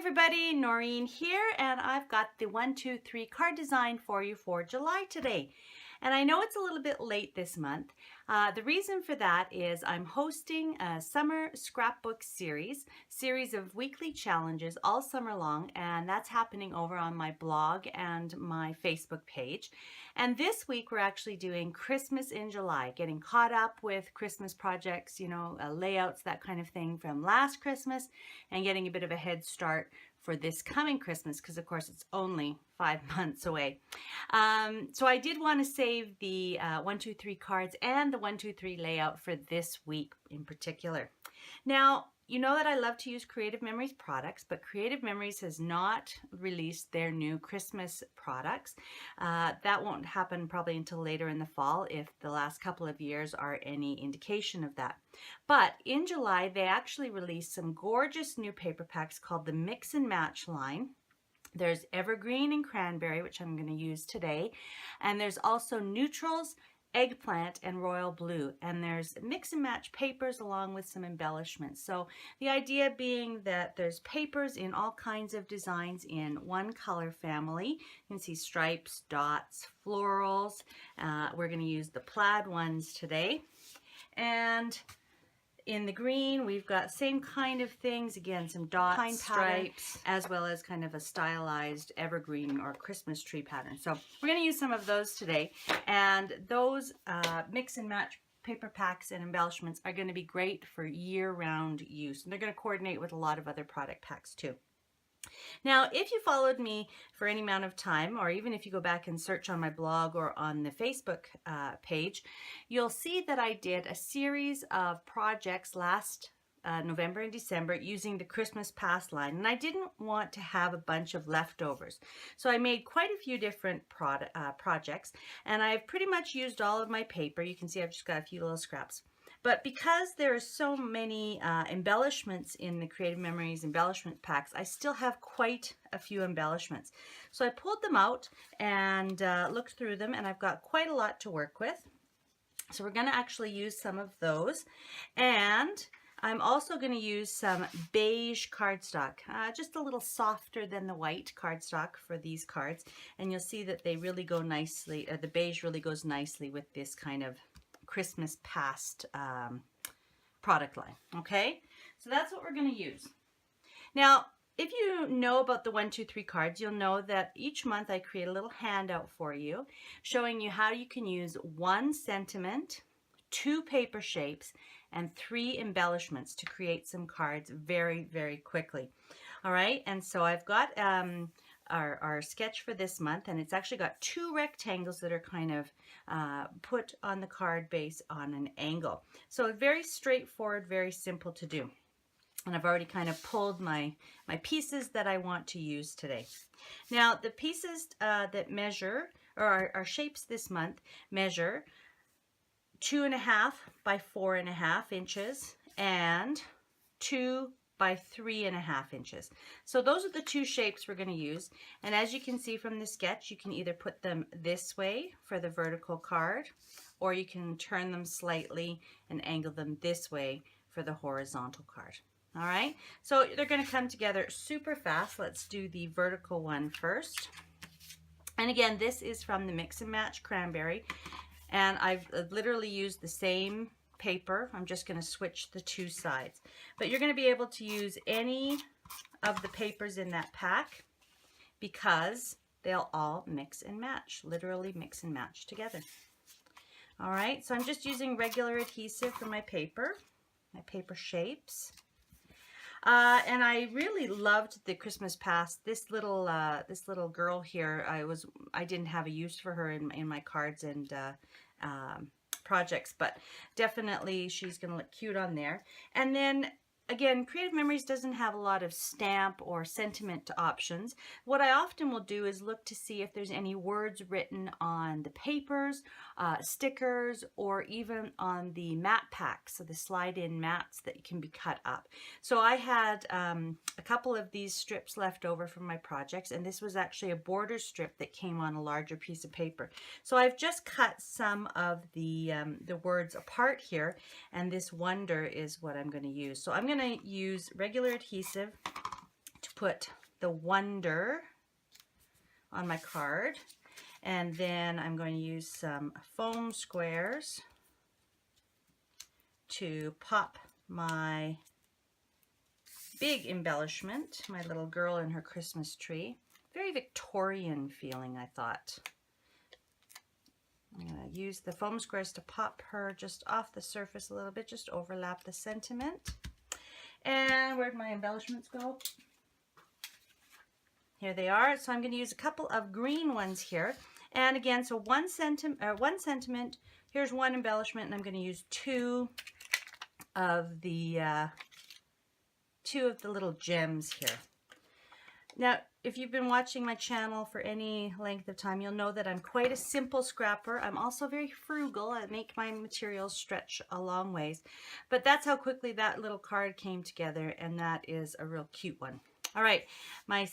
everybody, Noreen here, and I've got the 1, 2, 3 card design for you for July today. And I know it's a little bit late this month. The reason for that is I'm hosting a summer scrapbook series of weekly challenges all summer long, and that's happening over on my blog and my Facebook page. And this week we're actually doing Christmas in July, getting caught up with Christmas projects, layouts, that kind of thing from last Christmas, and getting a bit of a head start for this coming Christmas, because of course it's only 5 months away. So I did want to save the 1, 2, 3 cards and the 1, 2, 3 layout for this week in particular. Now, you know that I love to use Creative Memories products, but Creative Memories has not released their new Christmas products. That won't happen probably until later in the fall, if the last couple of years are any indication of that. But in July, they actually released some gorgeous new paper packs called the Mix and Match line. There's Evergreen and Cranberry, which I'm going to use today. And there's also Neutrals, Eggplant, and Royal Blue. And there's mix and match papers along with some embellishments. So the idea being that there's papers in all kinds of designs in one color family. You can see stripes, dots, florals. We're going to use the plaid ones today. And in the green, we've got same kind of things, again, some dots, stripes, as well as kind of a stylized evergreen or Christmas tree pattern. So we're going to use some of those today, and those mix and match paper packs and embellishments are going to be great for year-round use, and they're going to coordinate with a lot of other product packs too. Now, if you followed me for any amount of time, or even if you go back and search on my blog or on the Facebook page, you'll see that I did a series of projects last November and December using the Christmas Past line, and I didn't want to have a bunch of leftovers. So I made quite a few different projects, and I've pretty much used all of my paper. You can see I've just got a few little scraps. But because there are so many embellishments in the Creative Memories embellishment packs, I still have quite a few embellishments. So I pulled them out and looked through them, and I've got quite a lot to work with. So we're going to actually use some of those. And I'm also going to use some beige cardstock, just a little softer than the white cardstock for these cards. And you'll see that they really go nicely, the beige really goes nicely with this kind of Christmas Past product line. Okay, so that's what we're going to use. Now, if you know about the 1, 2, 3 cards, you'll know that each month I create a little handout for you showing you how you can use 1 sentiment, 2 paper shapes, and 3 embellishments to create some cards very, very quickly. All right, and so I've got our sketch for this month, and it's actually got 2 rectangles that are kind of put on the card base on an angle. So very straightforward, very simple to do. And I've already kind of pulled my pieces that I want to use today. Now, the pieces that measure, or our shapes this month, measure 2.5 by 4.5 inches and 2 by 3.5 inches. So those are the 2 shapes we're going to use. And as you can see from the sketch, you can either put them this way for the vertical card, or you can turn them slightly and angle them this way for the horizontal card. All right, so they're going to come together super fast. Let's do the vertical one first. And again, this is from the Mix and Match Cranberry, and I've literally used the same paper. I'm just going to switch the 2 sides, but you're going to be able to use any of the papers in that pack because they'll all mix and match, literally mix and match together. All right, so I'm just using regular adhesive for my paper shapes. And I really loved the Christmas Past. This little girl here, I didn't have a use for her in my cards and projects, but definitely she's going to look cute on there. And then again, Creative Memories doesn't have a lot of stamp or sentiment options. What I often will do is look to see if there's any words written on the papers, stickers, or even on the matte packs, so the slide-in mats that can be cut up. So I had a couple of these strips left over from my projects, and this was actually a border strip that came on a larger piece of paper. So I've just cut some of the words apart here, and this wonder is what I'm going to use. So I'm going to use regular adhesive to put the Wonder on my card. And then I'm going to use some foam squares to pop my big embellishment, my little girl and her Christmas tree. Very Victorian feeling, I thought. I'm going to use the foam squares to pop her just off the surface a little bit, just overlap the sentiment. And where'd my embellishments go? Here they are. So I'm going to use a couple of green ones here. And again, so one sentiment, here's one embellishment, and I'm going to use two of the little gems here. Now, if you've been watching my channel for any length of time, you'll know that I'm quite a simple scrapper. I'm also very frugal. I make my materials stretch a long ways. But that's how quickly that little card came together, and that is a real cute one. All right, my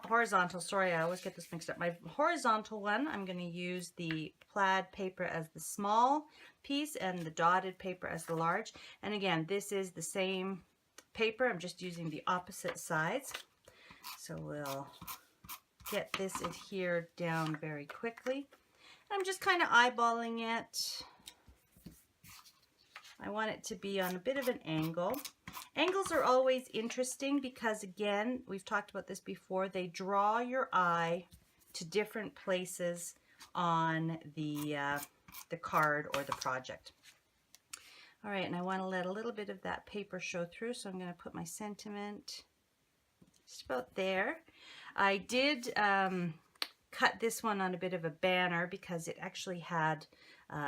horizontal, sorry, I always get this mixed up. My horizontal one, I'm going to use the plaid paper as the small piece and the dotted paper as the large. And again, this is the same paper. I'm just using the opposite sides. So we'll get this adhered down very quickly. I'm just kind of eyeballing it. I want it to be on a bit of an angle. Angles are always interesting because, again, we've talked about this before, they draw your eye to different places on the card or the project. All right, and I want to let a little bit of that paper show through, so I'm going to put my sentiment just about there. I did cut this one on a bit of a banner because it actually had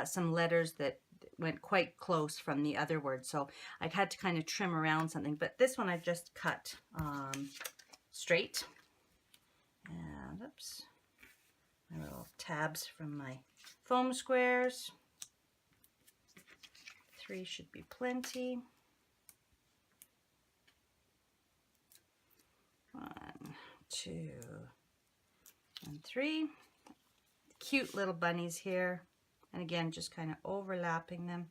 some letters that went quite close from the other word, so I had to kind of trim around something, but this one I just cut straight. And oops, my little tabs from my foam squares. 3 should be plenty. 1, 2, and 3. Cute little bunnies here. And again, just kind of overlapping them.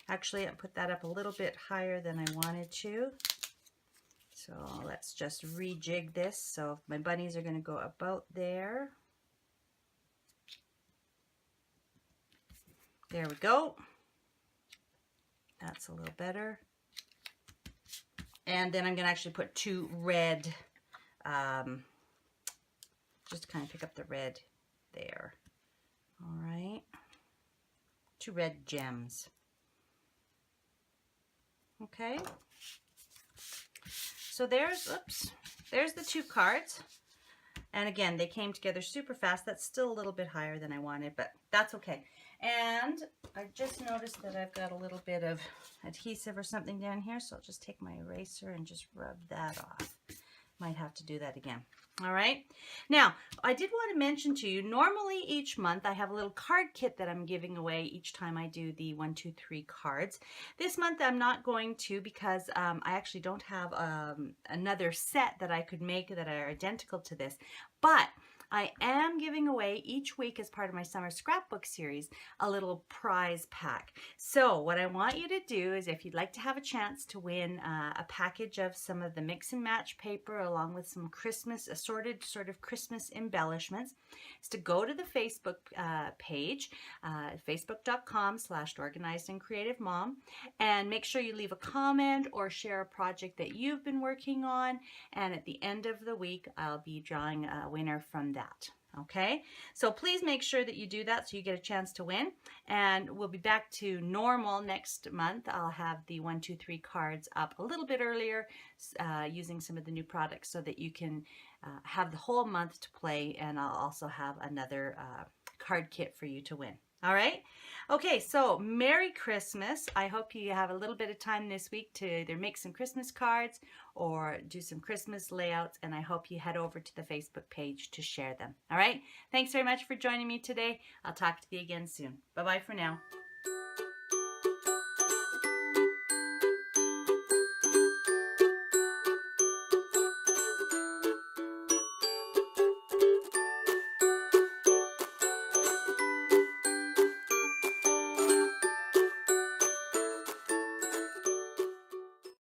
Actually, I put that up a little bit higher than I wanted to. So let's just rejig this. So my bunnies are going to go about there. There we go. That's a little better. And then I'm going to actually put 2 red, just to kind of pick up the red there. All right. 2 red gems. Okay. So there's the 2 cards. And again, they came together super fast. That's still a little bit higher than I wanted, but that's okay. And I just noticed that I've got a little bit of adhesive or something down here, so I'll just take my eraser and just rub that off. Might have to do that again. All right. Now, I did want to mention to you, normally each month I have a little card kit that I'm giving away each time I do the 1, 2, 3 cards. This month I'm not going to because I actually don't have another set that I could make that are identical to this. But I am giving away each week as part of my summer scrapbook series a little prize pack. So what I want you to do is, if you'd like to have a chance to win a package of some of the mix and match paper along with some Christmas assorted sort of Christmas embellishments, is to go to the Facebook page, facebook.com/organizedandcreativemom, and make sure you leave a comment or share a project that you've been working on, and at the end of the week I'll be drawing a winner from that. Okay, so please make sure that you do that so you get a chance to win, and we'll be back to normal next month. I'll have the 1, 2, 3 cards up a little bit earlier using some of the new products so that you can have the whole month to play, and I'll also have another card kit for you to win. All right. Okay, so Merry Christmas. I hope you have a little bit of time this week to either make some Christmas cards or do some Christmas layouts, and I hope you head over to the Facebook page to share them. All right. Thanks very much for joining me today. I'll talk to you again soon. Bye-bye for now.